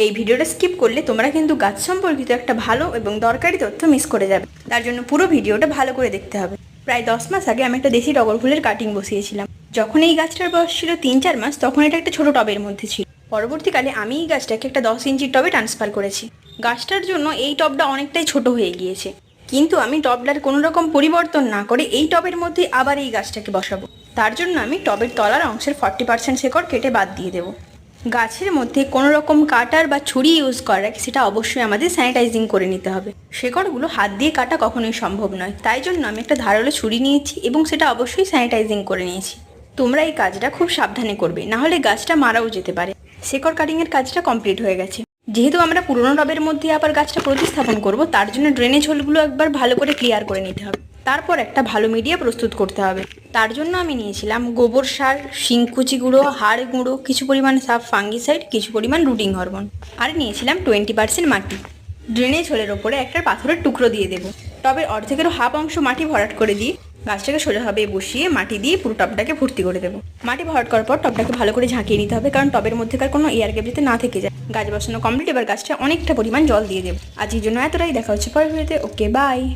এই ভিডিওটা স্কিপ করলে তোমরা কিন্তু গাছ সম্পর্কিত একটা ভালো এবং দরকারি তথ্য মিস করে যাবে। তার জন্য পুরো ভিডিওটা ভালো করে দেখতে হবে। প্রায় 10 মাস আগে আমি একটা দেশি টগর ফুলের কাটিং বসিয়েছিলাম। যখন এই গাছটার বয়স ছিল 3-4 মাস, তখন এটা একটা ছোট টবের মধ্যে ছিল। পরবর্তীকালে আমি এই গাছটাকে একটা 10 ইঞ্চির টবে ট্রান্সফার করেছি। গাছটার জন্য এই টবটা অনেকটাই ছোট হয়ে গিয়েছে, কিন্তু আমি টবটার কোনো রকম পরিবর্তন না করে এই টবের মধ্যে আবার এই গাছটাকে বসাবো। তার জন্য আমি টবের তলার অংশের 40% শেকড় কেটে বাদ দিয়ে দেবো। গাছের মধ্যে কোনো রকম কাটার বা ছুরি ইউজ করার সেটা অবশ্যই আমাদের স্যানিটাইজিং করে নিতে হবে। শেকড়গুলো হাত দিয়ে কাটা কখনোই সম্ভব নয়, তাই জন্য আমি একটা ধারালো ছুরি নিয়েছি এবং সেটা অবশ্যই স্যানিটাইজিং করে নিয়েছি। তোমরা এই কাজটা খুব সাবধানে করবে, না হলে গাছটা মারাও যেতে পারে। শেকড় কাটিংয়ের কাজটা কমপ্লিট হয়ে গেছে। যেহেতু আমরা পুরোনো টবের মধ্যে আবার গাছটা প্রতিস্থাপন করব, তার জন্য ড্রেনেজ হোলগুলো একবার ভালো করে ক্লিয়ার করে নিতে হবে। তারপর একটা ভালো মিডিয়া প্রস্তুত করতে হবে। তার জন্য আমি নিয়েছিলাম গোবর সার, শিংকুচি গুঁড়ো, হাড় গুঁড়ো, কিছু পরিমাণ সাব ফাঙ্গিসাইড, কিছু পরিমাণ রুটিং হরমোন, আর নিয়েছিলাম 20% মাটি। ড্রেনেজ হোলের ওপরে একটা পাথরের টুকরো দিয়ে দেবো। টবের অর্ধেকেরও হাফ অংশ মাটি ভরাট করে দিয়ে গাছটাকে সোজাভাবে বসিয়ে মাটি দিয়ে পুরো টবটাকে ভর্তি করে দেবো। মাটি ভরাট করার পর টবটাকে ভালো করে ঝাঁকিয়ে নিতে হবে, কারণ টবের মধ্যেকার কোনো এয়ার গ্যাপ যাতে না থেকে যায়। গাছ বসানো কমপ্লিট, এবার গাছটা অনেকটা পরিমাণ জল দিয়ে দেবো। আজকের জন্য এতটাই, দেখা হচ্ছে পরের ভিডিওতে। ওকে, বাই।